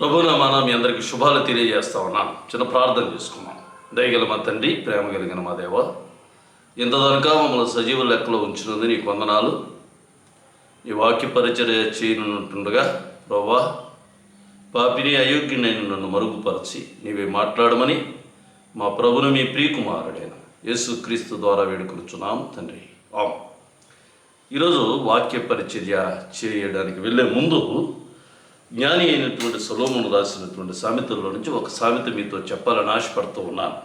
ప్రభునామాన మీ అందరికీ శుభాలు తెలియజేస్తా ఉన్నాను. చిన్న ప్రార్థన చేసుకున్నాం. దయగల మా తండ్రి, ప్రేమ కలిగిన మా దేవ, ఇంతదనక మమ్మల్ని సజీవ లెక్కలో ఉంచినది నీకు వందనాలు. ఈ వాక్య పరిచర్య చేయనుంటుండగా ప్రభువా, పాపిని అయోగ్యునైన నన్ను మరుగుపరిచి నీవే మాట్లాడమని మా ప్రభును మీ ప్రియకుమారుడైన యేసుక్రీస్తు ద్వారా వేడుకొనుచున్నాం తండ్రి. ఈరోజు వాక్య పరిచర్య చేయడానికి వెళ్ళే ముందు జ్ఞాని అయినటువంటి సొలొమోను రాసినటువంటి సామెతల్లో నుంచి ఒక సామెత మీతో చెప్పాలని ఆశపడుతూ ఉన్నాను.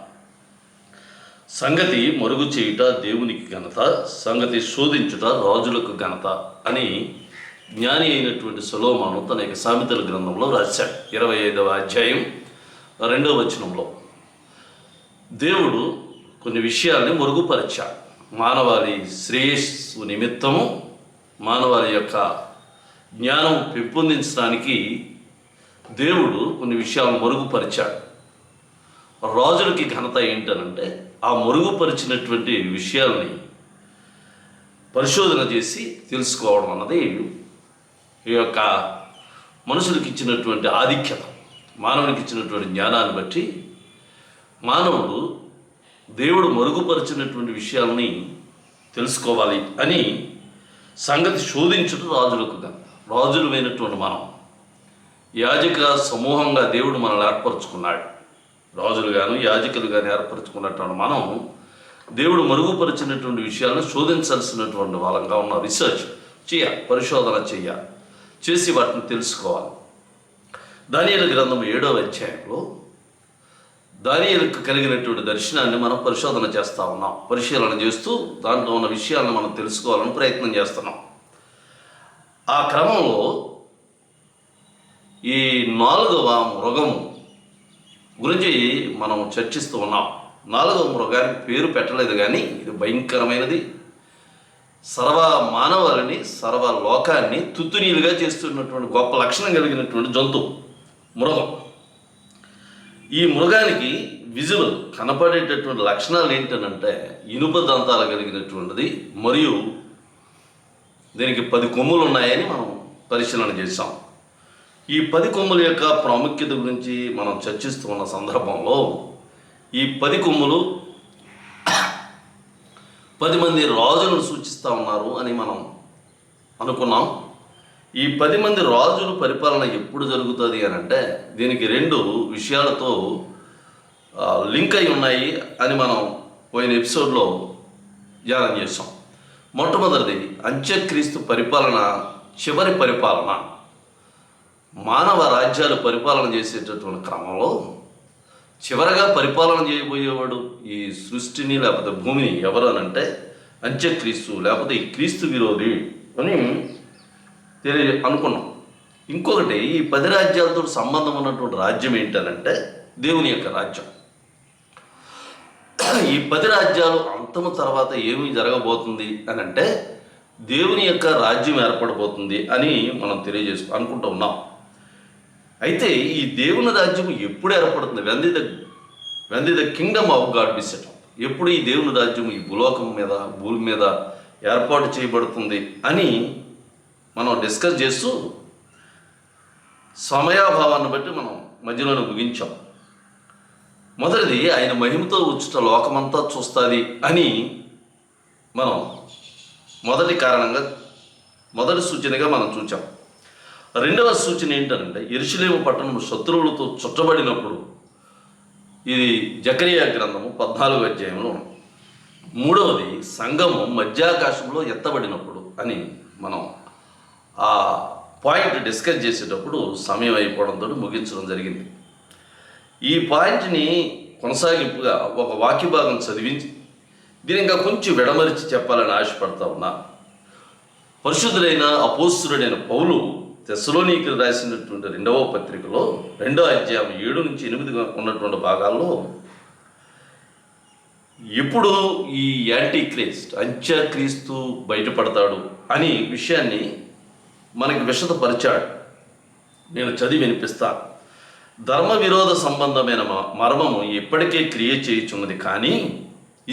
సంగతి మరుగు చేయుట దేవునికి ఘనత, సంగతి శోధించుట రాజులకు ఘనత అని జ్ఞాని అయినటువంటి సొలొమోను తన యొక్క సామెతల గ్రంథంలో రాశాడు. 25వ అధ్యాయం 2వ వచనంలో దేవుడు కొన్ని విషయాల్ని మరుగుపరిచాడు. మానవాళి శ్రేయస్సు నిమిత్తము, మానవాళి యొక్క జ్ఞానం పెంపొందించడానికి దేవుడు కొన్ని విషయాలను మరుగుపరిచాడు. రాజులకి ఘనత ఏంటనంటే ఆ మరుగుపరిచినటువంటి విషయాల్ని పరిశోధన చేసి తెలుసుకోవడం అన్నది ఈ యొక్క మనుషులకి ఇచ్చినటువంటి ఆధిక్యత, మానవునికి ఇచ్చినటువంటి జ్ఞానాన్ని బట్టి మానవుడు దేవుడు మరుగుపరిచినటువంటి విషయాలని తెలుసుకోవాలి అని సంగతి శోధించుట రాజులకు ఘనత. రాజులమైనటువంటి మనం యాజక సమూహంగా దేవుడు మనల్ని ఏర్పరచుకున్నాడు. రాజులు కానీ యాజకులు కానీ ఏర్పరచుకున్నటువంటి మనం దేవుడు మరుగుపరిచినటువంటి విషయాలను శోధించాల్సినటువంటి వాళ్ళంగా ఉన్న రీసెర్చ్ చేయాలి, పరిశోధన చేయాలి, చేసి వాటిని తెలుసుకోవాలి. దానియేలు గ్రంథం 7వ అధ్యాయంలో దానియేలుకు కలిగినటువంటి దర్శనాన్ని మనం పరిశోధన చేస్తూ ఉన్నాం. పరిశీలన చేస్తూ దాంట్లో ఉన్న విషయాలను మనం తెలుసుకోవాలని ప్రయత్నం చేస్తున్నాం. ఆ క్రమంలో ఈ 4వ మృగము గురించి మనం చర్చిస్తూ ఉన్నాం. 4వ మృగానికి పేరు పెట్టలేదు, కానీ ఇది భయంకరమైనది. సర్వ మానవాళిని, సర్వ లోకాన్ని తుత్తునీలుగా చేస్తున్నటువంటి గొప్ప లక్షణం కలిగినటువంటి జంతువు మృగం. ఈ మృగానికి విజువల్ కనపడేటటువంటి లక్షణాలు ఏంటనంటే ఇనుప దంతాలు కలిగినటువంటిది, మరియు దీనికి 10 కొమ్ములు ఉన్నాయని మనం పరిశీలన చేశాం. ఈ 10 కొమ్ముల యొక్క ప్రాముఖ్యత గురించి మనం చర్చిస్తూ ఉన్న సందర్భంలో ఈ 10 కొమ్ములు 10 మంది రాజులను సూచిస్తూ ఉన్నారు అని మనం అనుకున్నాం. ఈ 10 మంది రాజుల పరిపాలన ఎప్పుడు జరుగుతుంది అని అంటే దీనికి 2 విషయాలతో లింక్ అయి ఉన్నాయి అని మనం పోయిన ఎపిసోడ్లో ధ్యానం చేసాం. మొట్టమొదటిది అంత్యక్రీస్తు పరిపాలన, చివరి పరిపాలన. మానవ రాజ్యాలు పరిపాలన చేసేటటువంటి క్రమంలో చివరగా పరిపాలన చేయబోయేవాడు ఈ సృష్టిని లేకపోతే భూమిని ఎవరు అనంటే అంత్యక్రీస్తు, లేకపోతే ఈ క్రీస్తు విరోధి అని అనుకున్నాం. ఇంకొకటి, ఈ 10 రాజ్యాలతో సంబంధం ఉన్నటువంటి రాజ్యం ఏంటనంటే దేవుని యొక్క రాజ్యం. ఈ 10 రాజ్యాలు అంతము తర్వాత ఏమి జరగబోతుంది అని అంటే దేవుని యొక్క రాజ్యం ఏర్పడబోతుంది అని మనం అనుకుంటూ ఉన్నాం. అయితే ఈ దేవుని రాజ్యం ఎప్పుడు ఏర్పడుతుంది? When the Kingdom of God B set up. ఎప్పుడు ఈ దేవుని రాజ్యం ఈ భూలోకం మీద, భూమి మీద ఏర్పాటు చేయబడుతుంది అని మనం డిస్కస్ చేస్తూ సమయాభావాన్ని బట్టి మనం మధ్యలోనే ముగించాం. మొదటిది, ఆయన మహిమతో వచ్చుట లోకమంతా చూస్తుంది అని మనం మొదటి సూచనగా మనం చూచాం. 2వ సూచన ఏంటంటే యెరూషలేము పట్టణం శత్రువులతో చుట్టబడినప్పుడు, ఇది జకరియా గ్రంథము 14వ అధ్యాయంలో. 3వది, సంఘము మధ్యాకాశంలో ఎత్తబడినప్పుడు అని మనం ఆ పాయింట్ డిస్కస్ చేసేటప్పుడు సమయం అయిపోవడంతో ముగించడం జరిగింది. ఈ పాయింట్ని కొనసాగింపుగా ఒక వాక్య భాగం చదివించి దీని ఇంకా కొంచెం విడమరిచి చెప్పాలని ఆశపడతా ఉన్నా. పరిశుద్ధుడైన అపోస్తుడైన పౌలు తెస్సలోనికీయులకు రాసినటువంటి 2వ పత్రికలో 2వ అధ్యాయం 7 నుంచి 8 ఉన్నటువంటి భాగాల్లో ఎప్పుడు ఈ యాంటీక్రీస్ట్, అంత్యక్రీస్తు బయటపడతాడు అని విషయాన్ని మనకి విశదపరిచాడు. నేను చదివి వినిపిస్తాను. ధర్మ విరోధ సంబంధమైన మర్మము ఇప్పటికే క్రియ చేయుచున్నది, కానీ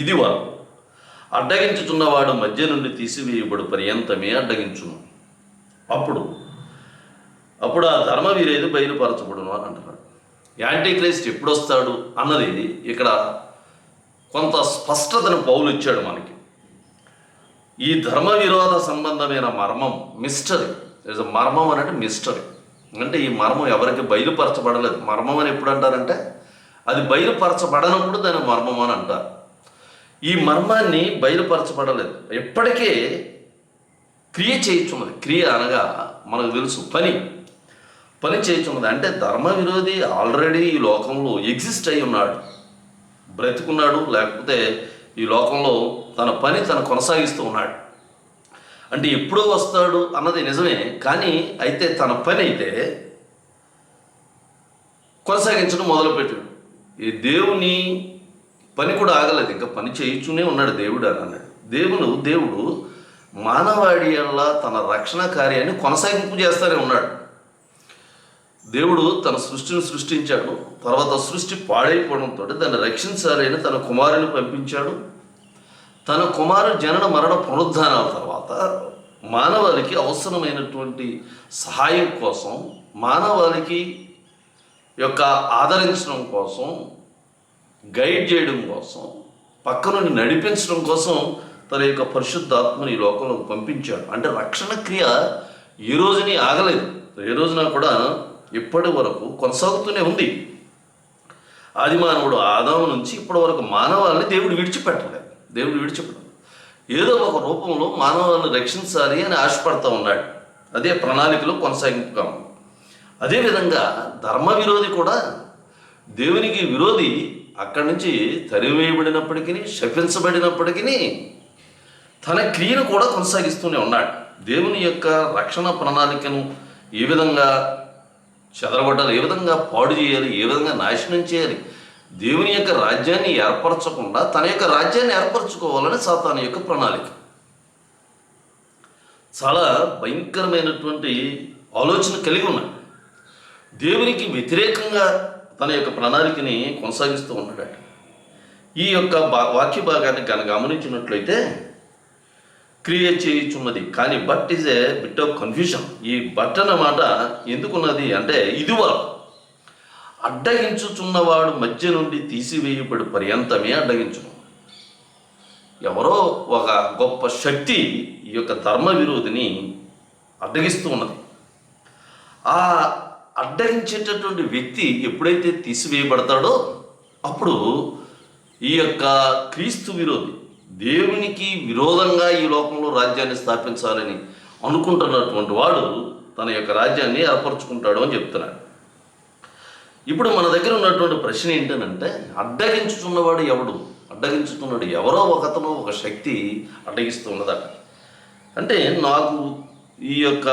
ఇది వరకు అడ్డగించుచున్నవాడు మధ్య నుండి తీసివేయబడు పర్యంతమే అడ్డగించును. అప్పుడు అప్పుడు ఆ ధర్మ విరోధి బయలుపరచబడును అని అంటున్నాడు. యాంటీ క్రైస్ట్ ఎప్పుడు వస్తాడు అన్నది ఇక్కడ కొంత స్పష్టతను పౌలు ఇచ్చాడు మనకి. ఈ ధర్మ విరోధ సంబంధమైన మర్మం మిస్టరీ. మర్మం అనేది మిస్టరీ. అంటే ఈ మర్మం ఎవరికి బయలుపరచబడలేదు. మర్మం అని ఎప్పుడు అంటారంటే అది బయలుపరచబడనప్పుడు దాని మర్మం అని అంటారు. ఈ మర్మాన్ని బయలుపరచబడలేదు. ఎప్పటికే క్రియ చేయుచున్నది. క్రియ అనగా మనకు తెలుసు పని చేయుచున్నది. అంటే ధర్మ విరోధి ఆల్రెడీ ఈ లోకంలో ఎగ్జిస్ట్ అయి ఉన్నాడు, బ్రతుకున్నాడు, లేకపోతే ఈ లోకంలో తను కొనసాగిస్తూ ఉన్నాడు. అంటే ఎప్పుడో వస్తాడు అన్నది నిజమే, కానీ అయితే తన పని అయితే కొనసాగించడం మొదలుపెట్టాడు. ఈ దేవుని పని కూడా ఆగలేదు, ఇంకా పని చేయించునే ఉన్నాడు దేవుడు అని అన్నాడు. దేవుడు మానవాడి వల్ల తన రక్షణ కార్యాన్ని కొనసాగింపు చేస్తూనే ఉన్నాడు. దేవుడు తన సృష్టిని సృష్టించాడు. తర్వాత సృష్టి పాడైపోవడంతో దాన్ని రక్షించాలని తన కుమారుని పంపించాడు. తన కుమారు జనన మరణ పునరుద్ధానాల తర్వాత మానవాళికి అవసరమైనటువంటి సహాయం కోసం, మానవాళికి యొక్క ఆదరించడం కోసం, గైడ్ చేయడం కోసం, పక్క నుండి నడిపించడం కోసం తన యొక్క పరిశుద్ధాత్మని ఈ లోకంలోకి పంపించాడు. అంటే రక్షణ క్రియ ఈ రోజుని ఆగలేదు, ఏ రోజున కూడా ఇప్పటి వరకు కొనసాగుతూనే ఉంది. ఆది మానవుడు ఆదాము నుంచి ఇప్పటి వరకు మానవాళ్ళని దేవుడు విడిచిపెట్టలేదు. ఏదో ఒక రూపంలో మానవాళ్ళని రక్షించాలి అని ఆశపడతా ఉన్నాడు. అదే ప్రణాళికలో కొనసాగింపుగా ఉంది. అదేవిధంగా ధర్మ విరోధి కూడా దేవునికి విరోధి అక్కడి నుంచి తరివేయబడినప్పటికీ, శపించబడినప్పటికీ తన క్రియను కూడా కొనసాగిస్తూనే ఉన్నాడు. దేవుని యొక్క రక్షణ ప్రణాళికను ఏ విధంగా చెదరగొట్టాలి, ఏ విధంగా పాడు చేయాలి, ఏ విధంగా నాశనం చేయాలి, దేవుని యొక్క రాజ్యాన్ని ఏర్పరచకుండా తన యొక్క రాజ్యాన్ని ఏర్పరచుకోవాలని సాతాను యొక్క ప్రణాళిక. చాలా భయంకరమైనటువంటి ఆలోచన కలిగి ఉన్నాడు. దేవునికి వ్యతిరేకంగా తన యొక్క ప్రణాళికని కొనసాగిస్తూ ఉన్నాడు. ఈ యొక్క వాక్య భాగాన్ని కనుక గమనించినట్లయితే క్రియ చేయుచున్నది, కానీ but is a bit of confusion. ఈ బట్ అన్నమాట ఎందుకున్నది అంటే ఇదివరకు అడ్డగించుచున్నవాడు మధ్య నుండి తీసివేయబడి పర్యంతమే అడ్డగించును. ఎవరో ఒక గొప్ప శక్తి ఈ యొక్క ధర్మ విరోధిని అడ్డగిస్తూ ఉన్నది. ఆ అడ్డగించేటటువంటి వ్యక్తి ఎప్పుడైతే తీసివేయబడతాడో అప్పుడు ఈ యొక్క క్రీస్తు విరోధి, దేవునికి విరోధంగా ఈ లోకంలో రాజ్యాన్ని స్థాపించాలని అనుకుంటున్నటువంటి వాడు తన యొక్క రాజ్యాన్ని ఏర్పరచుకుంటాడు అని చెప్తున్నాడు. ఇప్పుడు మన దగ్గర ఉన్నటువంటి ప్రశ్న ఏంటంటే అడ్డగించుతున్నవాడు ఎవడు? అడ్డగించుతున్నాడు ఎవరో ఒకతను, ఒక శక్తి అడ్డగిస్తూ ఉన్నదట. అంటే నాకు ఈ యొక్క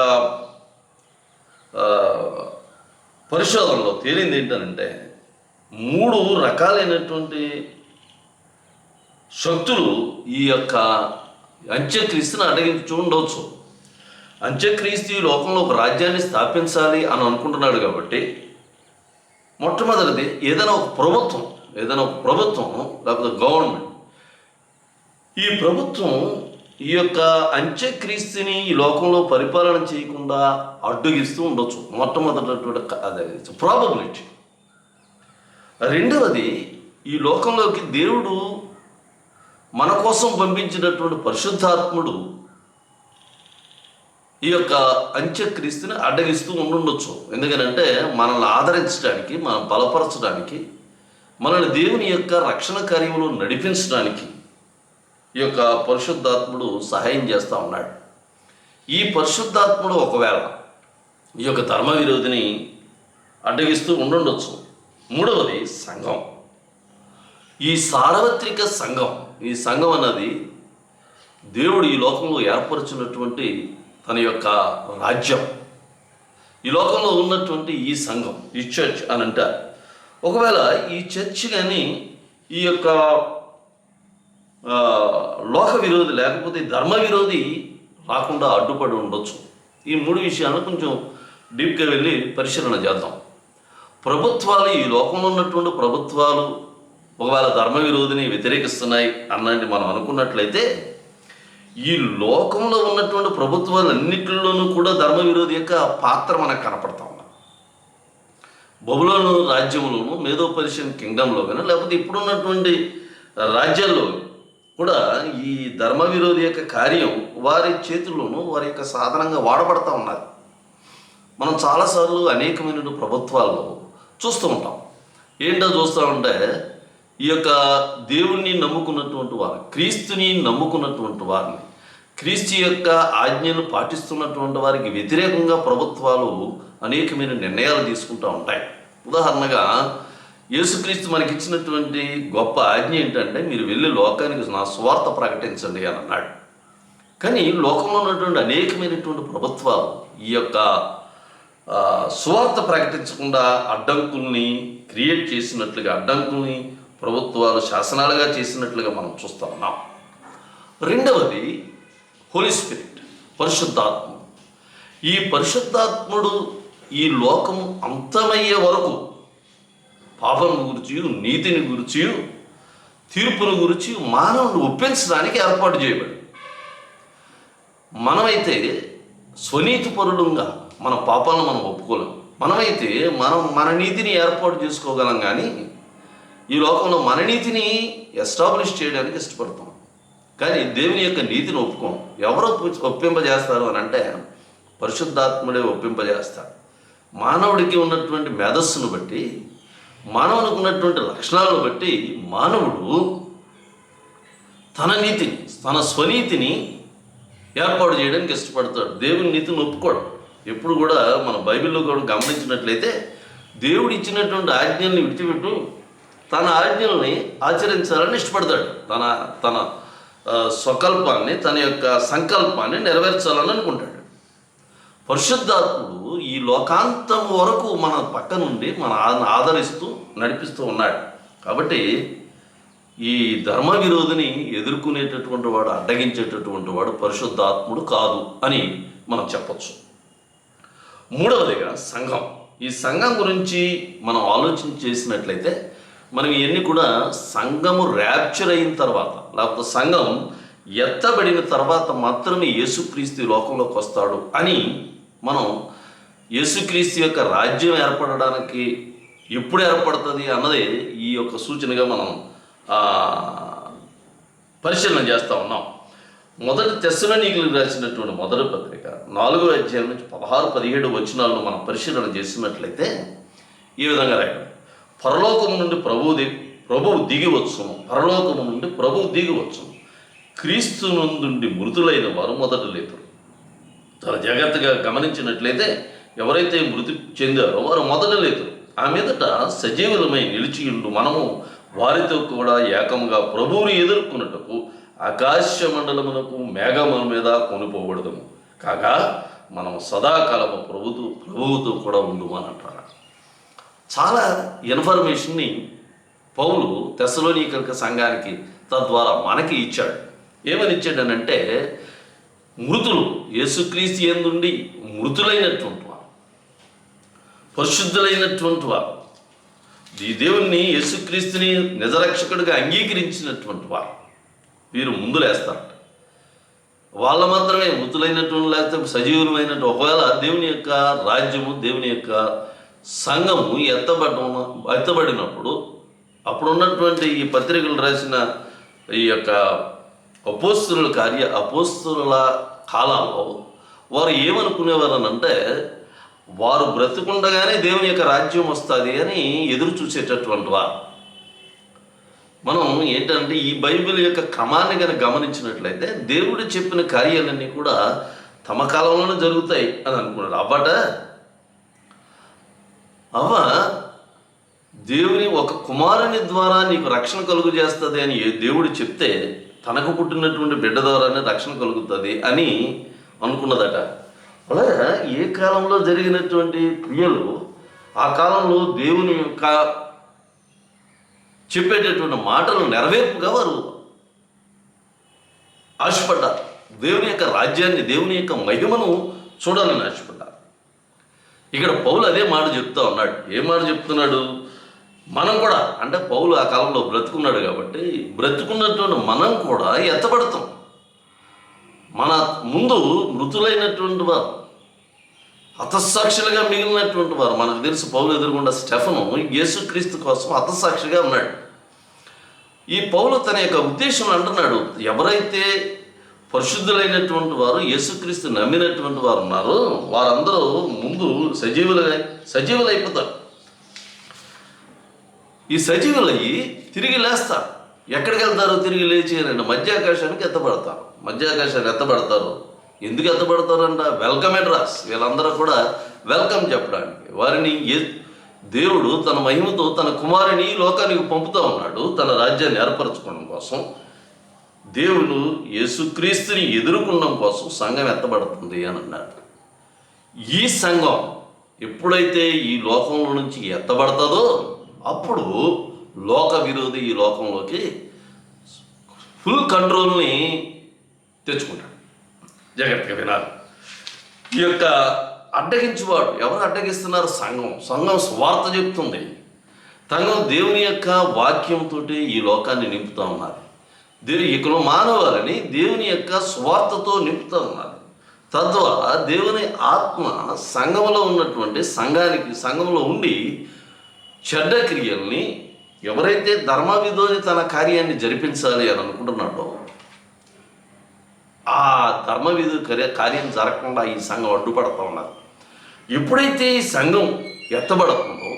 పరిశోధనలో తేలింది ఏంటంటే 3 రకాలైనటువంటి శక్తులు ఈ యొక్క అంత్యక్రీస్తుని అడ్డగించు ఉండవచ్చు. అంత్యక్రీస్తు ఈ లోకంలో ఒక రాజ్యాన్ని స్థాపించాలి అని అనుకుంటున్నాడు కాబట్టి మొట్టమొదటిది ఏదైనా ఒక ప్రభుత్వం లేకపోతే గవర్నమెంట్, ఈ ప్రభుత్వం ఈ యొక్క అంత్యక్రీస్తుని ఈ లోకంలో పరిపాలన చేయకుండా అడ్డగిస్తూ ఉండొచ్చు. మొట్టమొదటి అదే ప్రాబబిలిటీ. రెండవది ఈ లోకంలోకి దేవుడు మన కోసం పంపించినటువంటి పరిశుద్ధాత్ముడు ఈ యొక్క అంత్యక్రీస్తుని అడ్డగిస్తూ ఉండొచ్చు. ఎందుకంటే మనల్ని ఆదరించడానికి, మనం బలపరచడానికి, మనల్ని దేవుని యొక్క రక్షణ కార్యంలో నడిపించడానికి ఈ యొక్క పరిశుద్ధాత్ముడు సహాయం చేస్తూ ఉన్నాడు. ఈ పరిశుద్ధాత్ముడు ఒకవేళ ఈ యొక్క ధర్మ విరోధిని అడ్డగిస్తూ ఉండొచ్చు. మూడవది సంఘం. ఈ సార్వత్రిక సంఘం, ఈ సంఘం అన్నది దేవుడు ఈ లోకంలో ఏర్పరిచినటువంటి తన యొక్క రాజ్యం. ఈ లోకంలో ఉన్నటువంటి ఈ సంఘం, ఈ చర్చ్ అని అంటారు. ఒకవేళ ఈ చర్చ్ కానీ ఈ యొక్క లోక విరోధి లేకపోతే ధర్మ విరోధి రాకుండా అడ్డుపడి ఉండొచ్చు. ఈ 3 విషయాలను కొంచెం డీప్గా వెళ్ళి పరిశీలన చేద్దాం. ప్రభుత్వాలు, ఈ లోకంలో ఉన్నటువంటి ప్రభుత్వాలు ఒకవేళ ధర్మ విరోధిని వ్యతిరేకిస్తున్నాయి అన్నది మనం అనుకున్నట్లయితే ఈ లోకంలో ఉన్నటువంటి ప్రభుత్వాలన్నిటిలోనూ కూడా ధర్మ విరోధి యొక్క పాత్ర మనకు కనపడతా ఉంది. బబులోను రాజ్యంలోను, మేదో పర్షియన్ కింగ్డంలో కానీ లేకపోతే ఇప్పుడున్నటువంటి రాజ్యాల్లో కూడా ఈ ధర్మ విరోధి యొక్క కార్యం వారి చేతుల్లోనూ వారి యొక్క సాధనంగా వాడబడతా ఉన్నది. మనం చాలాసార్లు అనేకమైన ప్రభుత్వాల్లో చూస్తూ ఉంటాం. ఏంటో చూస్తామంటే ఈ యొక్క దేవుణ్ణి నమ్ముకున్నటువంటి వారు, క్రీస్తుని నమ్ముకున్నటువంటి వారిని, క్రీస్తు యొక్క ఆజ్ఞలు పాటిస్తున్నటువంటి వారికి వ్యతిరేకంగా ప్రభుత్వాలు అనేకమైన నిర్ణయాలు తీసుకుంటూ ఉంటాయి. ఉదాహరణగా యేసుక్రీస్తు మనకి ఇచ్చినటువంటి గొప్ప ఆజ్ఞ ఏంటంటే, మీరు వెళ్ళి లోకానికి నా సువార్త ప్రకటించండి అని అన్నాడు. కానీ లోకంలో ఉన్నటువంటి అనేకమైనటువంటి ప్రభుత్వాలు ఈ యొక్క సువార్త ప్రకటించకుండా అడ్డంకుల్ని క్రియేట్ చేసినట్లుగా, అడ్డంకుల్ని ప్రభుత్వాలు శాసనాలుగా చేసినట్లుగా మనం చూస్తూ ఉన్నాం. రెండవది హోలీ స్పిరిట్, పరిశుద్ధాత్మ. ఈ పరిశుద్ధాత్ముడు ఈ లోకం అంతమయ్యే వరకు పాపం గురించి, నీతిని గురించి, తీర్పును గురించి మానవుని ఒప్పించడానికి ఏర్పాటు చేయబడి, మనమైతే స్వనీతి పరులంగా మన పాపాలను మనం ఒప్పుకోలేం. మనమైతే మన నీతిని ఏర్పాటు చేసుకోగలం, కానీ ఈ లోకంలో మన నీతిని ఎస్టాబ్లిష్ చేయడానికి ఇష్టపడతాం. కానీ దేవుని యొక్క నీతిని ఒప్పుకోం. ఎవరు ఒప్పింపజేస్తారు అని అంటే పరిశుద్ధాత్ముడే ఒప్పింపజేస్తాడు. మానవుడికి ఉన్నటువంటి మేధస్సును బట్టి, మానవునికి ఉన్నటువంటి లక్షణాలను బట్టి మానవుడు తన నీతిని, తన స్వనీతిని ఏర్పాటు చేయడానికి ఇష్టపడతాడు. దేవుని నీతిని ఒప్పుకోడు. ఎప్పుడు కూడా మన బైబిల్లో కూడా గమనించినట్లయితే దేవుడు ఇచ్చినటువంటి ఆజ్ఞల్ని విడిచిపెట్టు తన ఆజ్ఞల్ని ఆచరించాలని ఇష్టపడతాడు. తన స్వకల్పాన్ని, తన యొక్క సంకల్పాన్ని నెరవేర్చాలని అనుకుంటాడు. పరిశుద్ధాత్ముడు ఈ లోకాంతం వరకు మన పక్క నుండి మన ఆదరిస్తూ నడిపిస్తూ ఉన్నాడు. కాబట్టి ఈ ధర్మ విరోధిని ఎదుర్కొనేటటువంటి వాడు, అడ్డగించేటటువంటి వాడు పరిశుద్ధాత్ముడు కాదు అని మనం చెప్పచ్చు. మూడవదిగా సంఘం. ఈ సంఘం గురించి మనం ఆలోచన చేసినట్లయితే మనం ఇవన్నీ కూడా సంఘము ర్యాప్చర్ అయిన తర్వాత, లేకపోతే సంఘం ఎత్తబడిన తర్వాత మాత్రమే యేసుక్రీస్తు లోకంలోకి వస్తాడు అని మనం, యేసుక్రీస్తు యొక్క రాజ్యం ఏర్పడడానికి ఎప్పుడు ఏర్పడుతుంది అన్నదే ఈ యొక్క సూచనగా మనం పరిశీలన చేస్తూ ఉన్నాం. మొదటి తెస్సలోనికీయులకు రాసినటువంటి మొదటి పత్రిక 4వ అధ్యాయం నుంచి 16-17 వచనాలను మనం పరిశీలన చేసినట్లయితే ఈ విధంగా రాయడం: పరలోకము నుండి ప్రభువు దిగి వచ్చును, పరలోకము నుండి ప్రభువు దిగి వచ్చును, క్రీస్తు నుండి మృతులైన వారు మొదట లేతురు. చాలా జాగ్రత్తగా గమనించినట్లయితే ఎవరైతే మృతి చెందారో వారు మొదట లేతురు. ఆ మీదట సజీవులమై నిలిచియుండు మనము వారితో కూడా ఏకముగా ప్రభువుని ఎదుర్కొన్నట్టుకు ఆకాశ మండలమునకు మేఘముల మీద కొనిపోబడదము. కాగా మనం సదాకాలము ప్రభువుతో కూడా ఉండుము అని అంటారు. చాలా ఇన్ఫర్మేషన్ని పౌలు తెస్సలోనికీయుల సంఘానికి తద్వారా మనకి ఇచ్చాడు. ఏమని ఇచ్చాడనంటే, మృతులు యేసుక్రీస్తు యందుండి మృతులైనటువంటి వారు, పరిశుద్ధులైనటువంటి వారు, ఈ దేవుణ్ణి యేసుక్రీస్తుని నిజరక్షకుడిగా అంగీకరించినటువంటి వారు, వీరు ముందులేస్తారట. వాళ్ళ మాత్రమే మృతులైనటువంటి, లేకపోతే సజీవులమైనటువంటి, ఒకవేళ దేవుని యొక్క రాజ్యము, దేవుని యొక్క సంఘము ఎత్తబడినప్పుడు అప్పుడున్నటువంటి ఈ పత్రికలు రాసిన ఈ యొక్క అపోస్తుల కాలాల్లో వారు ఏమనుకునేవారు అంటే, వారు బ్రతుకుండగానే దేవుని యొక్క రాజ్యం వస్తుంది అని ఎదురు చూసేటటువంటి వారు. మనం ఏంటంటే ఈ బైబిల్ యొక్క క్రమాన్ని కనుక గమనించినట్లయితే దేవుడు చెప్పిన కార్యాలన్నీ కూడా తమ కాలంలోనే జరుగుతాయి అని అనుకున్నాడు. దేవుని ఒక కుమారుని ద్వారా నీకు రక్షణ కలుగు చేస్తుంది అని దేవుడు చెప్తే తనకు పుట్టినటువంటి బిడ్డ ద్వారానే రక్షణ కలుగుతుంది అని అనుకున్నదట. అలాగే ఏ కాలంలో జరిగినటువంటి క్రియలు ఆ కాలంలో దేవుని యొక్క చెప్పేటటువంటి మాటలు నెరవేర్పుగా వారు ఆశపడ్డారు. దేవుని యొక్క రాజ్యాన్ని, దేవుని యొక్క మహిమను చూడాలని ఆశపడ్డారు. ఇక్కడ పౌలు అదే మాట చెప్తా ఉన్నాడు. ఏ మాట చెప్తున్నాడు? మనం కూడా, అంటే పౌలు ఆ కాలంలో బ్రతుకున్నాడు కాబట్టి బ్రతుకున్నటువంటి మనం కూడా ఎత్తబడతాం. మన ముందు మృతులైనటువంటి వారు, హతసాక్షులుగా మిగిలినటువంటి వారు, మనకు తెలుసు పౌలు ఎదురుగుండా స్టెఫను యేసుక్రీస్తు కోసం హతసాక్షిగా ఉన్నాడు. ఈ పౌలు తన యొక్క ఉద్దేశం అంటున్నాడు, ఎవరైతే పరిశుద్ధులైనటువంటి వారు యేసుక్రీస్తు నమ్మినటువంటి వారు ఉన్నారో వారందరూ ముందు సజీవులైపోతారు. ఈ సజీవులయ్యి తిరిగి లేస్తారు. ఎక్కడికి వెళ్తారు? తిరిగి లేచి మధ్యాకాశానికి ఎత్తబడతారు. మధ్యాకాశానికి ఎత్తబడతారు. ఎందుకు ఎత్తబడతారంట? Welcome address. వీళ్ళందరూ కూడా వెల్కమ్ చెప్పడానికి. వారిని దేవుడు తన మహిమతో తన కుమారుని లోకానికి పంపుతూ ఉన్నాడు తన రాజ్యాన్ని ఏర్పరచుకోవడం కోసం. దేవుడు యేసుక్రీస్తుని ఎదుర్కొనడం కోసం సంఘం ఎత్తబడుతుంది అని అన్నాడు. ఈ సంఘం ఎప్పుడైతే ఈ లోకంలో నుంచి ఎత్తబడతాదో అప్పుడు లోక విరోధి ఈ లోకంలోకి ఫుల్ కంట్రోల్ని తెచ్చుకుంటాడు. జాగ్రత్తగా వినాలి. ఈ యొక్క అడ్డగించేవాడు ఎవరు అడ్డగిస్తున్నారు? సంఘం స్వార్థ చెప్తుంది. సంఘం దేవుని యొక్క వాక్యంతో ఈ లోకాన్ని నింపుతూ ఉన్నారు. ఇక్కడ మానవాలని దేవుని యొక్క స్వార్థతో నింపుతూ ఉన్నారు. తద్వారా దేవుని ఆత్మ సంఘంలో ఉన్నటువంటి సంఘంలో ఉండి చెడ్డ క్రియల్ని ఎవరైతే ధర్మవిధోని తన కార్యాన్ని జరిపించాలి అని అనుకుంటున్నాడో ఆ ధర్మవిధి కార్యం జరగకుండా ఈ సంఘం అడ్డుపడుతూ ఉన్నారు. ఎప్పుడైతే ఈ సంఘం ఎత్తబడుతుందో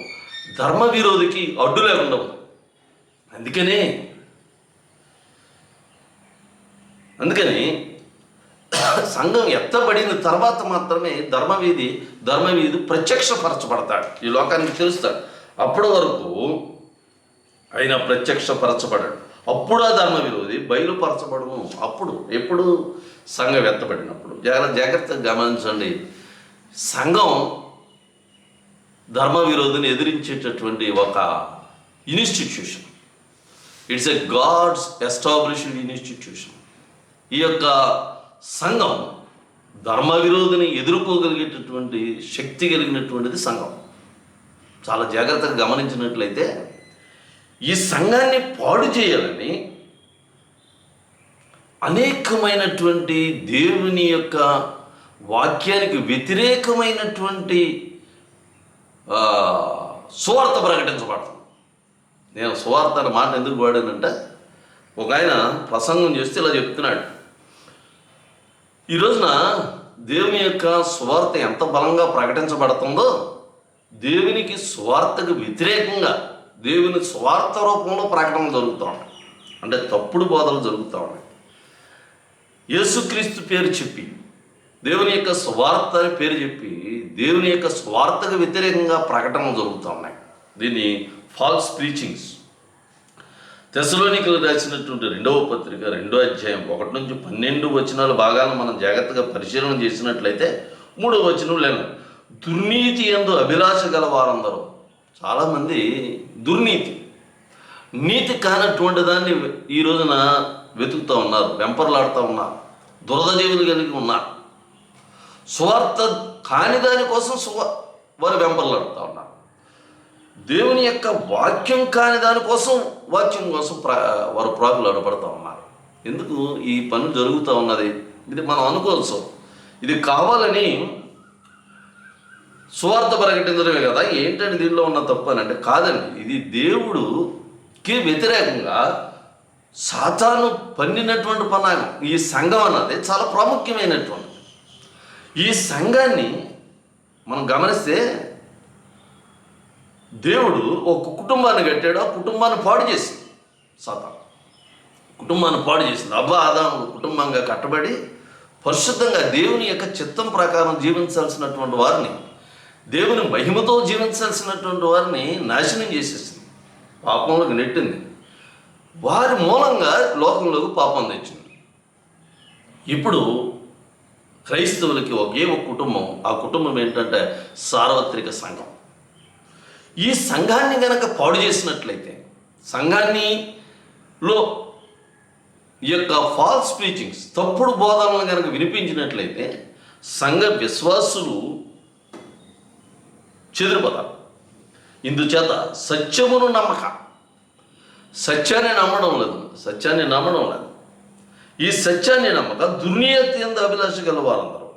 ధర్మ విరోధికి అడ్డు లేకుండా ఉంది. అందుకని సంఘం ఎత్తబడిన తర్వాత మాత్రమే ధర్మవీధి ప్రత్యక్షపరచబడతాడు, ఈ లోకానికి తెలుస్తాడు. అప్పటి వరకు ఆయన ప్రత్యక్షపరచబడాడు. అప్పుడు ఆ ధర్మ విరోధి బయలుపరచబడము. ఎప్పుడు సంఘం ఎత్తబడినప్పుడు. జాగ్రత్తగా గమనించండి. సంఘం ధర్మ విరోధిని ఎదిరించేటటువంటి ఒక institution. It's a god's established institution. ఈ యొక్క సంఘం ధర్మ విరోధిని ఎదుర్కోగలిగేటటువంటి శక్తి కలిగినటువంటిది సంఘం. చాలా జాగ్రత్తగా గమనించినట్లయితే ఈ సంఘాన్ని పాడు చేయాలని అనేకమైనటువంటి దేవుని యొక్క వాక్యానికి వ్యతిరేకమైనటువంటి సువార్త ప్రకటించబడుతుంది. నేను సువార్త అనే మాట ఎందుకు వాడానంటే, ఒక ఆయన ప్రసంగం చేస్తే ఇలా చెప్తున్నాడు, ఈ రోజున దేవుని యొక్క సువార్త ఎంత బలంగా ప్రకటించబడుతుందో దేవునికి సువార్తకు వ్యతిరేకంగా దేవుని స్వార్థ రూపంలో ప్రకటన జరుగుతూ ఉంటాయి. అంటే తప్పుడు బోధలు జరుగుతూ ఉన్నాయి. యేసుక్రీస్తు పేరు చెప్పి దేవుని యొక్క స్వార్థ అని పేరు చెప్పి దేవుని యొక్క స్వార్థకు వ్యతిరేకంగా ప్రకటనలు జరుగుతూ ఉన్నాయి. దీన్ని ఫాల్స్ ప్రీచింగ్స్. తెస్సలోనికీయులకు రాసినటువంటి 2వ పత్రిక 2వ అధ్యాయం 1 నుంచి 12 వచనాల భాగాలను మనం జాగ్రత్తగా పరిశీలన చేసినట్లయితే 3వ వచనం లేదు, దుర్నీతి యందు అభిలాష గల వారందరూ. చాలామంది నీతి కానటువంటి దాన్ని ఈ రోజున వెతుకుతూ ఉన్నారు, వెంపర్లాడుతూ ఉన్నారు, దురదజీవులు కలిగి ఉన్నారు. స్వార్థ కాని దానికోసం వారు వెంపర్లాడుతూ ఉన్నారు. దేవుని యొక్క వాక్యం కాని దానికోసం వారు ప్రాకులాడపడుతూ ఉన్నారు. ఎందుకు ఈ పని జరుగుతూ ఉన్నది? ఇది మనం అనుకోవచ్చు, ఇది కావాలని సువార్త ప్రకటించడమే కదా, ఏంటంటే దీనిలో ఉన్న తప్పు అని అంటే కాదండి. ఇది దేవుడికి వ్యతిరేకంగా సాతాను పన్నినటువంటి పన్నాగం. ఈ సంఘం అన్నది చాలా ప్రాముఖ్యమైనటువంటిది. ఈ సంఘాన్ని మనం గమనిస్తే దేవుడు ఒక కుటుంబాన్ని కట్టాడు, ఆ కుటుంబాన్ని పాడు చేసింది సాతాను. కుటుంబాన్ని పాడు చేసింది. ఆదాము కుటుంబంగా కట్టబడి పరిశుద్ధంగా దేవుని యొక్క చిత్తం ప్రకారం జీవించాల్సినటువంటి వారిని, దేవుని మహిమతో జీవించాల్సినటువంటి వారిని నాశనం చేసేసింది, పాపంలోకి నెట్టింది. వారి మూలంగా లోకంలోకి పాపం తెచ్చింది. ఇప్పుడు క్రైస్తవులకి ఒకే ఒక కుటుంబం, ఆ కుటుంబం ఏంటంటే సార్వత్రిక సంఘం. ఈ సంఘాన్ని కనుక పాడు చేసినట్లయితే, సంఘాన్నిలో ఈ యొక్క ఫాల్స్ ప్రీచింగ్స్, తప్పుడు బోధనలను కనుక వినిపించినట్లయితే సంఘ విశ్వాసులు చెదిరిపోతారు. ఇందుచేత సత్యమును నమ్మక, సత్యాన్ని నమ్మడం లేదు. ఈ సత్యాన్ని నమ్మక దుర్నీతి యందు అభిలాష గలవారందరూ.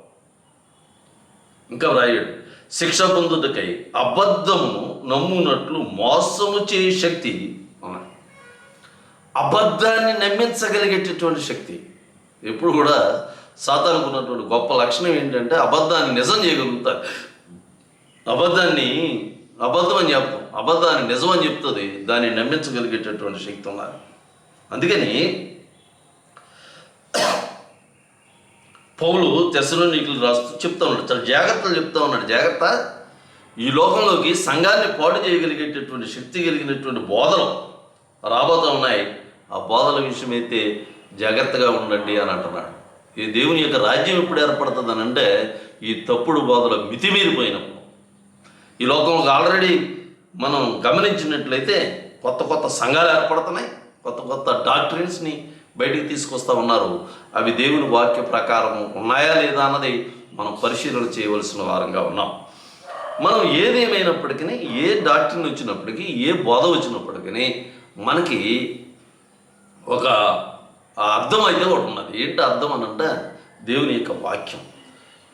ఇంకా వ్రాయాడు, శిక్ష పొందుటకై అబద్ధమును నమ్మునట్లు మోసము చేయ శక్తి ఉన్నాయి. అబద్ధాన్ని నమ్మించగలిగేటటువంటి శక్తి. ఎప్పుడు కూడా సాతానుకు ఉన్నటువంటి గొప్ప లక్షణం ఏంటంటే అబద్ధాన్ని నిజం చేయగలుగుతారు. అబద్ధం అని చెప్తాం, అబద్ధాన్ని నిజం అని చెప్తుంది, దాన్ని నమ్మించగలిగేటటువంటి శక్తి ఉన్నారు. అందుకని పౌలు తెస్సలోనికీయులకు రాస్తూ చెప్తా ఉన్నాడు, చాలా జాగ్రత్తలు చెప్తా ఉన్నాడు. జాగ్రత్త, ఈ లోకంలోకి సంఘాన్ని పాడు చేయగలిగేటటువంటి శక్తి కలిగినటువంటి బోధలు రాబోతూ ఉన్నాయి. ఆ బోధల విషయమైతే జాగ్రత్తగా ఉండండి అని అంటున్నాడు. ఈ దేవుని యొక్క రాజ్యం ఎప్పుడు ఏర్పడుతుంది అని అంటే ఈ తప్పుడు బోధలు మితిమీరిపోయినప్పుడు. ఈ లోకంలో ఆల్రెడీ మనం గమనించినట్లయితే కొత్త కొత్త సంఘాలు ఏర్పడుతున్నాయి, కొత్త కొత్త డాక్ట్రిన్స్ని బయటికి తీసుకొస్తూ ఉన్నారు. అవి దేవుని వాక్య ప్రకారం ఉన్నాయా లేదా అన్నది మనం పరిశీలన చేయవలసిన వారంగా ఉన్నాం. మనం ఏదేమైనప్పటికీ, ఏ డాక్ట్రిన్ వచ్చినప్పటికీ, ఏ బోధ వచ్చినప్పటికీ మనకి ఒక అర్థం అయితే ఒకటి ఉన్నది. ఏంటి అర్థం అని అంటే దేవుని యొక్క వాక్యం.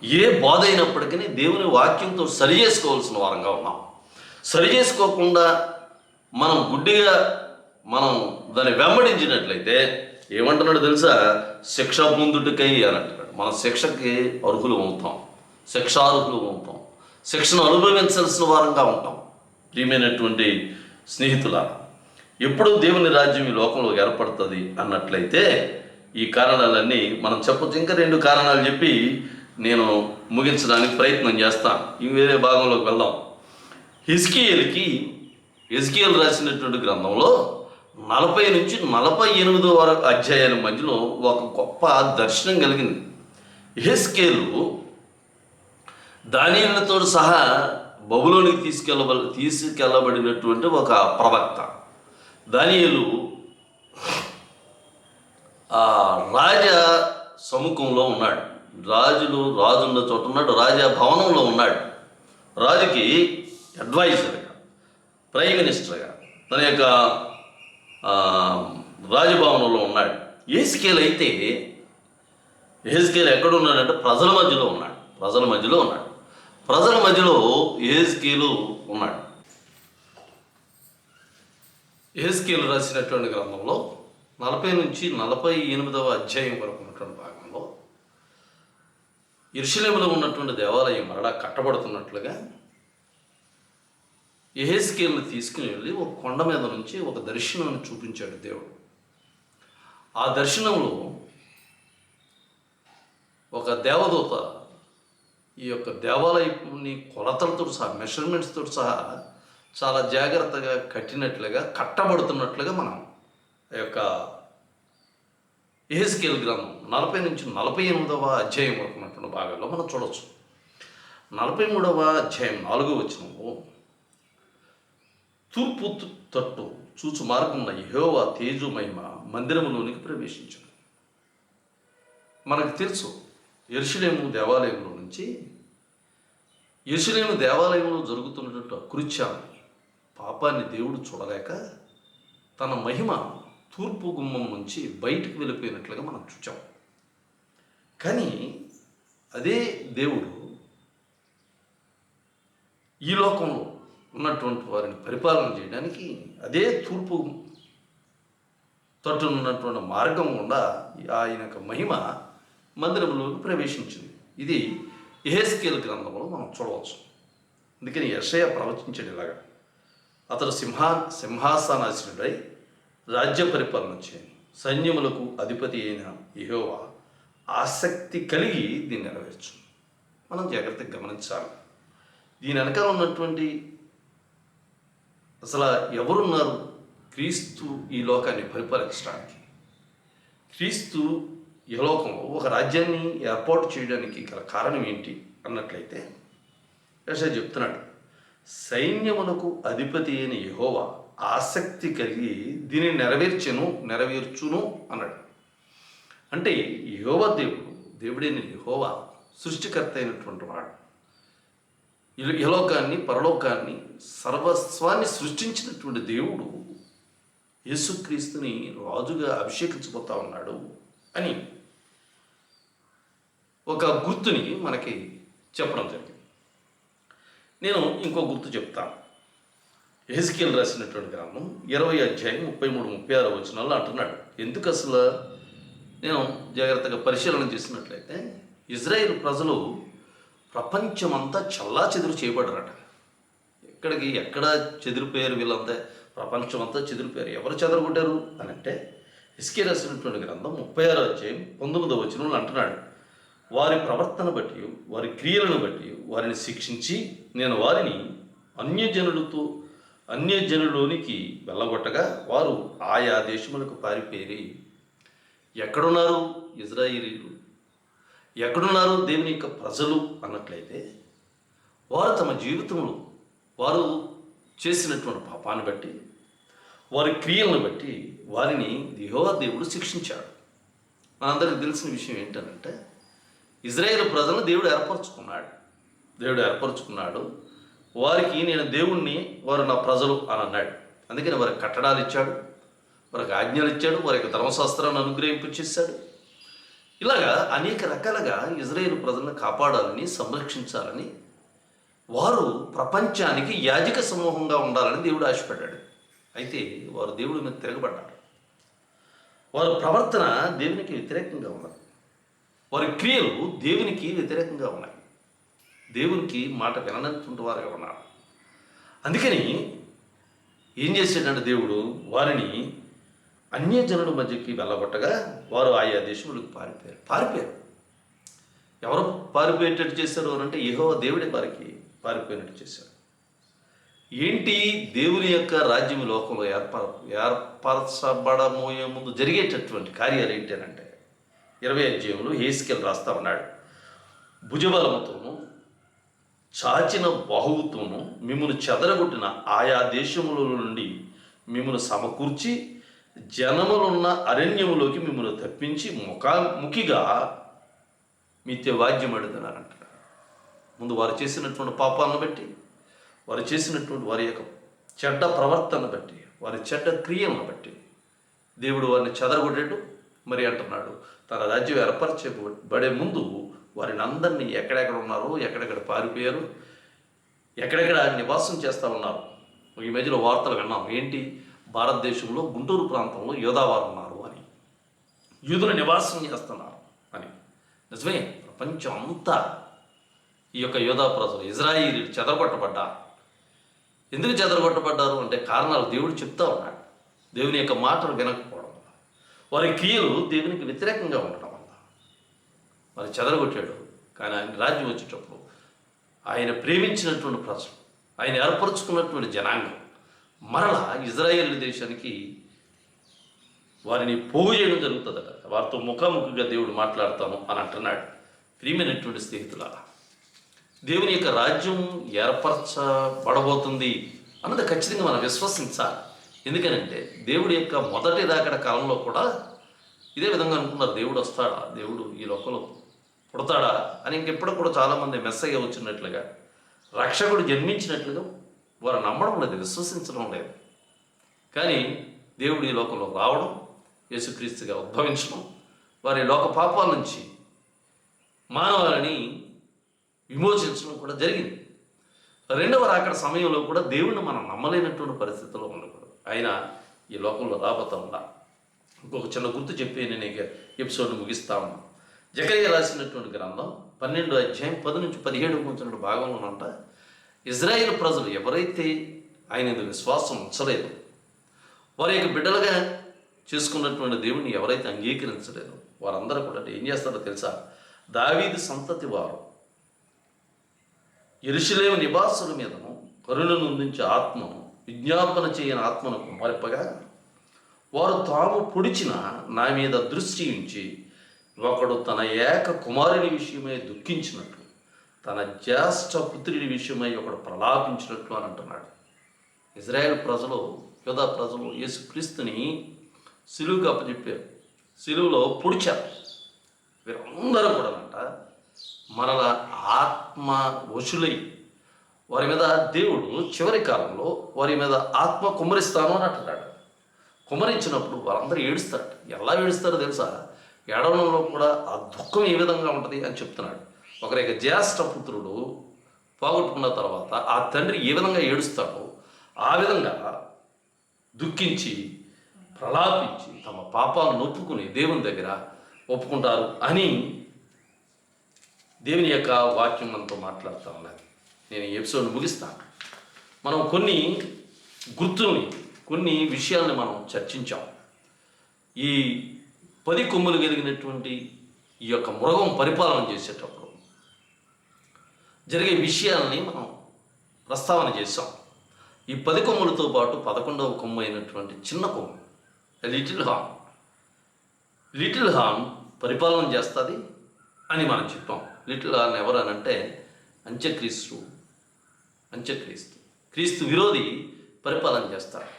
ఏ బోధ అయినప్పటికీ దేవుని వాక్యంతో సరి చేసుకోవాల్సిన వారంగా ఉన్నాం. సరి చేసుకోకుండా మనం గుడ్డిగా మనం దాన్ని వెంబడించినట్లయితే ఏమంటున్నాడు తెలుసా? శిక్ష పొందుటకై అని అంటున్నాడు. మనం శిక్షకి అర్హులు అవుతాం, శిక్షార్హులు అవుతాం, శిక్షను అనుభవించాల్సిన వారంగా ఉంటాం. ప్రియమైనటువంటి స్నేహితులారా, ఎప్పుడు దేవుని రాజ్యం ఈ లోకంలో ఏర్పడుతుంది అన్నట్లయితే ఈ కారణాలన్నీ మనం చెప్పచ్చు. ఇంకా 2 కారణాలు చెప్పి నేను ముగించడానికి ప్రయత్నం చేస్తాను. ఇవి వేరే భాగంలోకి వెళ్దాం. హెజ్కియేలు రాసినటువంటి గ్రంథంలో 40 నుంచి 48 వరకు అధ్యాయాల మధ్యలో ఒక గొప్ప దర్శనం కలిగింది. హెజ్కియేలు దానియేలుతో సహా బబులోనికి తీసుకెళ్ళబడినటువంటి ఒక ప్రవక్త. దానియేలు రాజ సముఖంలో ఉన్నాడు, రాజున్న చోట ఉన్నాడు, రాజా భవనంలో ఉన్నాడు. రాజుకి అడ్వైజర్గా, ప్రైమ్ మినిస్టర్గా తన యొక్క రాజభవనంలో ఉన్నాడు. హెజ్కియేలు ఎక్కడున్నాడంటే ప్రజల మధ్యలో ఉన్నాడు. ప్రజల మధ్యలో హెజ్కియేలు ఉన్నాడు. హెజ్కియేలు రాసినటువంటి గ్రంథంలో 40 నుంచి 48వ అధ్యాయం వరకు ఉన్నటువంటి భాగంలో యెరూషలేములో ఉన్నటువంటి దేవాలయం మరలా కట్టబడుతున్నట్లుగా యెహెజ్కేలును తీసుకుని వెళ్ళి ఒక కొండ మీద నుంచి ఒక దర్శనాన్ని చూపించాడు దేవుడు. ఆ దర్శనంలో ఒక దేవదూత ఈ యొక్క దేవాలయాన్ని కొలతలతో సహా, మెషర్మెంట్స్తో సహా చాలా జాగ్రత్తగా కట్టబడుతున్నట్లుగా మనం ఆ యొక్క యెహెజ్కేలు గ్రంథం 40 నుంచి 48వ అధ్యాయం వరకు ఉన్నటువంటి భాగాల్లో మనం చూడవచ్చు. 43వ అధ్యాయం 4వ వచనంలో తూర్పు తట్టు చూచు మార్గమున యెహోవా తేజోమహిమ మందిరములోనికి ప్రవేశించాడు. మనకు తెలుసు, యెరూషలేము దేవాలయంలో జరుగుతున్నటువంటి అకృత్యాన్ని, పాపాన్ని దేవుడు చూడలేక తన మహిమ తూర్పు గుమ్మం నుంచి బయటికి వెళ్ళిపోయినట్లుగా మనం చూచాం. కానీ అదే దేవుడు ఈ లోకంలో ఉన్నటువంటి వారిని పరిపాలన చేయడానికి అదే తూర్పు తట్టునున్నటువంటి మార్గం గుండా ఆయన యొక్క మహిమ మందిరంలోకి ప్రవేశించింది. ఇది యెహెజ్కేలు గ్రంథంలో మనం చూడవచ్చు. అందుకని యెషయా ప్రవచించాడు ఇలాగా, అతడు సింహాసనాసీనుడై రాజ్య పరిపాలన చేయను, సైన్యములకు అధిపతి అయిన యెహోవా ఆసక్తి కలిగి దీన్ని నెరవేర్చు. మనం జాగ్రత్తగా గమనించాలి. దీని వెనకాల ఉన్నటువంటి అసలు ఎవరున్నారు? క్రీస్తు ఈ లోకాన్ని పరిపాలించడానికి, క్రీస్తు ఈ లోకంలో ఒక రాజ్యాన్ని ఏర్పాటు చేయడానికి గల కారణం ఏంటి అన్నట్లయితే యెషయా చెప్తున్నాడు, సైన్యములకు అధిపతి అయిన యెహోవా ఆసక్తి కలిగి దీన్ని నెరవేర్చును అన్నాడు. అంటే యెహోవా దేవుడైన యెహోవా సృష్టికర్త అయినటువంటి వాడు, ఇహలోకాన్ని పరలోకాన్ని సర్వస్వాన్ని సృష్టించినటువంటి దేవుడు యేసుక్రీస్తుని రాజుగా అభిషేకించబోతా ఉన్నాడు. అని ఒక గుర్తుని మనకి చెప్పడం జరిగింది. నేను ఇంకో గుర్తు చెప్తాను. యెహెజ్కేలు రాసినటువంటి గ్రంథం 20 అధ్యాయం 33-36 వచనాల్లో అంటున్నాడు. ఎందుకు అసలు నేను జాగ్రత్తగా పరిశీలన చేసినట్లయితే ఇజ్రాయేల్ ప్రజలు ప్రపంచమంతా చల్లా చెదురు చేయబడ్డారట. ఎక్కడ చెదిరిపోయారు వీళ్ళంతా? ప్రపంచం అంతా చెదిరిపోయారు. ఎవరు చెదరగొట్టారు అని అంటే యెహెజ్కేలు రాసినటువంటి గ్రంథం 36 అధ్యాయం 19వ వచనంలో అంటున్నాడు, వారి ప్రవర్తన బట్టి వారి క్రియలను బట్టి వారిని శిక్షించి నేను వారిని అన్యజనులోనికి వెళ్ళగొట్టగా వారు ఆయా దేశములకు పారిపోయి. ఎక్కడున్నారు ఇజ్రాయేలీలు? ఎక్కడున్నారు దేవుని యొక్క ప్రజలు అన్నట్లయితే వారు తమ జీవితంలో వారు చేసినటువంటి పాపాన్ని బట్టి వారి క్రియలను బట్టి వారిని యెహోవా దేవుడు శిక్షించాడు. మనందరికీ తెలిసిన విషయం ఏంటంటే ఇజ్రాయేల్ ప్రజలను దేవుడు ఏర్పరచుకున్నాడు. వారికి నేను దేవుణ్ణి, వారు నా ప్రజలు అని అన్నాడు. అందుకని వారికి కట్టడాలు ఇచ్చాడు, వారికి ఆజ్ఞలు ఇచ్చాడు, వారి యొక్క ధర్మశాస్త్రాన్ని అనుగ్రహింపచేశాడు. ఇలాగా అనేక రకాలుగా ఇజ్రాయేల్ ప్రజలను కాపాడాలని, సంరక్షించాలని, వారు ప్రపంచానికి యాజక సమూహంగా ఉండాలని దేవుడు ఆశపడ్డాడు. అయితే వారు దేవుడి మీద తిరగబడ్డారు. వారి ప్రవర్తన దేవునికి వ్యతిరేకంగా ఉన్నది. వారి క్రియలు దేవునికి వ్యతిరేకంగా ఉన్నాయి. దేవునికి మాట విననటువంటి వారుగా ఉన్నారు. అందుకని ఏం చేశాడంటే దేవుడు వారిని అన్యజనుల మధ్యకి వెళ్ళగొట్టగా వారు ఆయా దేశములకు పారిపోయారు. ఎవరు పారిపోయేటట్టు చేశారు అని అంటే యెహోవా దేవుడే వారికి పారిపోయినట్టు చేశారు. ఏంటి దేవుని యొక్క రాజ్యం లోకంలో ఏర్పరచబడమోయే ముందు జరిగేటటువంటి కార్యాలు ఏంటి అని అంటే 20 అధ్యాయంలో యెహెజ్కేలు రాస్తా ఉన్నాడు, భుజబలముతోనూ చాచిన బాహువుతోనూ మిమ్మల్ని చెదరగొట్టిన ఆయా దేశముల నుండి మిమ్మల్ని సమకూర్చి జనములున్న అరణ్యములోకి మిమ్మల్ని తప్పించి ముఖాముఖిగా మీతో వాద్యం అడుగుతున్నారంటారు. ముందు వారు చేసినటువంటి పాపాలను బట్టి, వారు చేసినటువంటి వారి యొక్క చెడ్డ ప్రవర్తన బట్టి, వారి చెడ్డ క్రియలను బట్టి దేవుడు వారిని చెదరగొట్టాడు. మరి అంటున్నాడు తన రాజ్యం ఏర్పరచబడే ముందు వారిని అందరినీ ఎక్కడెక్కడ ఉన్నారో, ఎక్కడెక్కడ పారిపోయారు, ఎక్కడెక్కడ నివాసం చేస్తూ ఉన్నారు. ఈ మధ్యలో వార్తలు విన్నాం. ఏంటి, భారతదేశంలో గుంటూరు ప్రాంతంలో యోధావారు ఉన్నారు అని, యూదులు నివాసం చేస్తున్నారు అని. నిజమే, ప్రపంచం అంతా ఈ యొక్క యోధా ప్రజలు ఇజ్రాయేలీలు చెదరగొట్టబడ్డారు. ఎందుకు చెదరగొట్టబడ్డారు అంటే కారణాలు దేవుడు చెప్తా ఉన్నాడు. దేవుని యొక్క మాటలు వినకపోవడం వల్ల, వారి క్రియలు దేవునికి వ్యతిరేకంగా ఉండడం వల్ల వారు చెదరగొట్టాడు. కానీ ఆయన రాజ్యం వచ్చేటప్పుడు ఆయన ప్రేమించినటువంటి ప్రజలు, ఆయన ఏర్పరచుకున్నటువంటి జనాంగం మరలా ఇజ్రాయేల్ దేశానికి వారిని పోగు చేయడం జరుగుతుందట. వారితో ముఖాముఖిగా దేవుడు మాట్లాడతాను అని అంటున్నాడు. ప్రియమైనటువంటి స్నేహితులారా, దేవుని యొక్క రాజ్యం ఏర్పరచబడబోతుంది అన్నది ఖచ్చితంగా మనం విశ్వసించాలి. ఎందుకనంటే దేవుడి యొక్క మొదటి దాకడ కాలంలో కూడా ఇదే విధంగా అనుకున్నారు. దేవుడు వస్తాడా, దేవుడు ఈ లోకంలో పుడతాడా అని. ఇంకెప్పుడు కూడా చాలామంది మెస్సయ్య వచ్చినట్లుగా, రక్షకుడు జన్మించినట్లుగా వారు నమ్మడం లేదు, విశ్వసించడం లేదు. కానీ దేవుడు ఈ లోకంలో రావడం, యేసుక్రీస్తుగా ఉద్భవించడం, వారి లోక పాపాల నుంచి మానవాళిని విమోచించడం కూడా జరిగింది. రెండవ రాకడ సమయంలో కూడా దేవుణ్ణి మనం నమ్మలేనటువంటి పరిస్థితుల్లో ఉండకూడదు. ఆయన ఈ లోకంలో రాబోతా ఉన్నా. ఇంకొక చిన్న గుర్తు చెప్పి నేను ఇక ఎపిసోడ్ని ముగిస్తా ఉన్నాను. జకర్యా రాసినటువంటి గ్రంథం 12వ అధ్యాయం 10 నుంచి 17 కొంచెం భాగంలోనంట, ఇజ్రాయేల్ ప్రజలు ఎవరైతే ఆయన విశ్వాసం ఉంచలేదు, వారి యొక్క బిడ్డలుగా చేసుకున్నటువంటి దేవుడిని ఎవరైతే అంగీకరించలేదు, వారందరూ కూడా ఏం చేస్తారో తెలుసా? దావీదు సంతతి వారు యెరూషలేము నివాసుల మీదను కరుణను అందించే ఆత్మను, విజ్ఞాపన చేయని ఆత్మను కుమ్మరింపగా వారు తాము పొడిచిన నా మీద దృష్టి ఉంచి ఒకడు తన ఏక కుమారుని విషయమై దుఃఖించినట్లు, తన జ్యేష్ఠ పుత్రుడి విషయమై ఒకడు ప్రలాపించినట్లు అని అంటున్నాడు. ఇజ్రాయేల్ ప్రజలు, యోధా ప్రజలు యేసుక్రీస్తుని సిలువుకు అప్పచెప్పారు, సిలువులో పొడిచారు. వీరందరూ కూడా మరలా ఆత్మ వశులై వారి మీద దేవుడు చివరి కాలంలో వారి మీద ఆత్మ కుమ్మరిస్తాను అని అంటున్నాడు. కుమ్మరించినప్పుడు వారందరూ ఏడుస్తారు. ఎలా ఏడుస్తారో తెలుసా? ఏడవడంలో కూడా ఆ దుఃఖం ఏ విధంగా ఉంటుంది అని చెప్తున్నాడు. ఒకరి యొక్క జ్యేష్ఠపుత్రుడు పోగొట్టుకున్న తర్వాత ఆ తండ్రి ఏ విధంగా ఏడుస్తాడో ఆ విధంగా దుఃఖించి ప్రలాపించి తమ పాపాలను ఒప్పుకుని దేవుని దగ్గర ఒప్పుకుంటారు అని దేవుని యొక్క వాక్యం మనతో మాట్లాడుతూ ఉన్నది. నేను ఈ ఎపిసోడ్ని ముగిస్తాను. మనం కొన్ని గుర్తుల్ని, కొన్ని విషయాల్ని మనం చర్చించాం. ఈ 10 కొమ్ములు కలిగినటువంటి ఈ యొక్క మృగం పరిపాలన చేసేటప్పుడు జరిగే విషయాల్ని మనం ప్రస్తావన చేసాం. ఈ 10 కొమ్ములతో పాటు 11వ కొమ్ము అయినటువంటి చిన్న కొమ్ము లిటిల్ హార్న్ పరిపాలన చేస్తుంది అని మనం చెప్పాం. లిటిల్ హార్న్ ఎవరనంటే అంత్యక్రీస్తు. క్రీస్తు విరోధి పరిపాలన చేస్తాడు.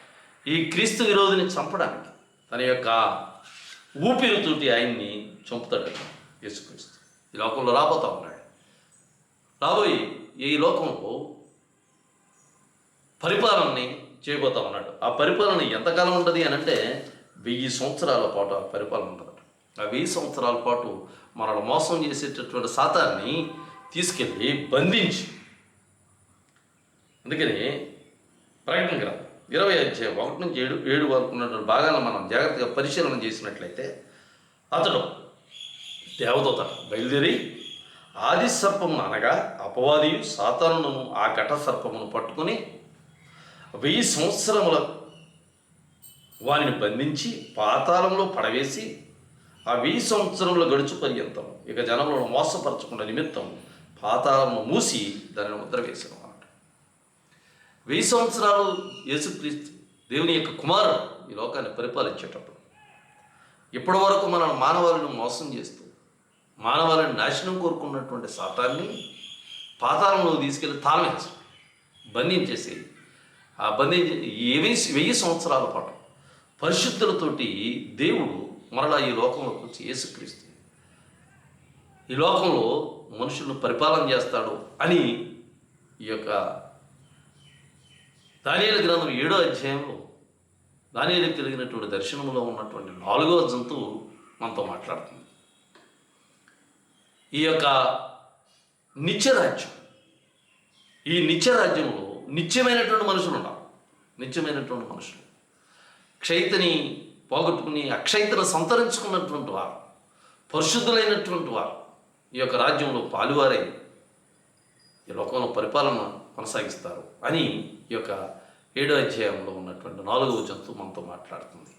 ఈ క్రీస్తు విరోధిని చంపడానికి తన యొక్క ఊపిరితోటి ఆయన్ని చంపుతాడు యేసుక్రీస్తు. ఈ లోకంలో రాబోతా ఉన్నాడు. రాబోయి ఈ లోకంలో పరిపాలనని చేయబోతా ఉన్నాడు. ఆ పరిపాలన ఎంతకాలం ఉంటుంది అని అంటే 1000 సంవత్సరాల పాటు ఆ పరిపాలన ఉంటుంది. ఆ 1000 సంవత్సరాల పాటు మనల్ని మోసం చేసేటటువంటి సాతాన్ని తీసుకెళ్ళి బంధించి, అందుకని ప్రకటన గ్రంథం 20 అధ్యాయం 1 నుంచి 7 వరకు ఉన్నటువంటి భాగాలను మనం జాగ్రత్తగా పరిశీలన చేసినట్లయితే అతడు దేవదూత బయలుదేరి ఆది సర్పమును అనగా అపవాదియు సాతానును ఆ ఘట సర్పమును పట్టుకుని 1000 సంవత్సరముల వారిని బంధించి పాతాళంలో పడవేసి ఆ 1000 సంవత్సరముల గడుచు పర్యంతం ఇక జనములను మోసపరచకుండా నిమిత్తం పాతాళమును మూసి దానిని ముద్ర వేసాను అన్నమాట. 1000 సంవత్సరాలు యేసుక్రీస్తు దేవుని యొక్క కుమారుడు ఈ లోకాన్ని పరిపాలించేటప్పుడు ఇప్పటి వరకు మన మానవాళిని మోసం చేస్తూ మానవాళిని నాశనం కోరుకున్నటువంటి సాతాన్ని పాతాళంలో తీసుకెళ్ళి తాళమేసి బంధించేసి ఆ 1000 సంవత్సరాల పాటు పరిశుద్ధులతోటి దేవుడు మరలా ఈ లోకంలోకి వచ్చి యేసుక్రీస్తు ఈ లోకంలో మనుషులను పరిపాలన చేస్తాడు అని ఈ యొక్క దానియేలు గ్రంథం 7వ అధ్యాయంలో దానియేలుకు కలిగినటువంటి దర్శనంలో ఉన్నటువంటి 4వ జంతువు మనతో మాట్లాడుతుంది. ఈ యొక్క నిత్యరాజ్యం, ఈ నిత్యరాజ్యంలో నిత్యమైనటువంటి మనుషులు ఉన్నారు. నిత్యమైనటువంటి మనుషులు క్షయితని పోగొట్టుకుని అక్షయితను సంతరించుకున్నటువంటి వారు, పరిశుద్ధులైనటువంటి వారు ఈ యొక్క రాజ్యంలో పాలువారై ఈ లోకంలో పరిపాలన కొనసాగిస్తారు అని ఈ యొక్క 7వ అధ్యాయంలో ఉన్నటువంటి 4వ జంతువు మనతో మాట్లాడుతుంది.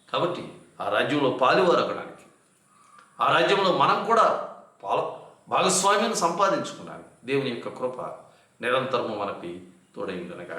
కాబట్టి ఆ రాజ్యంలో పాలువారు అవ్వడానికి, ఆ రాజ్యంలో మనం కూడా భాగస్వామ్యం సంపాదించుకున్నాను. దేవుని యొక్క కృప నిరంతరము మనకి తోడైందనగా.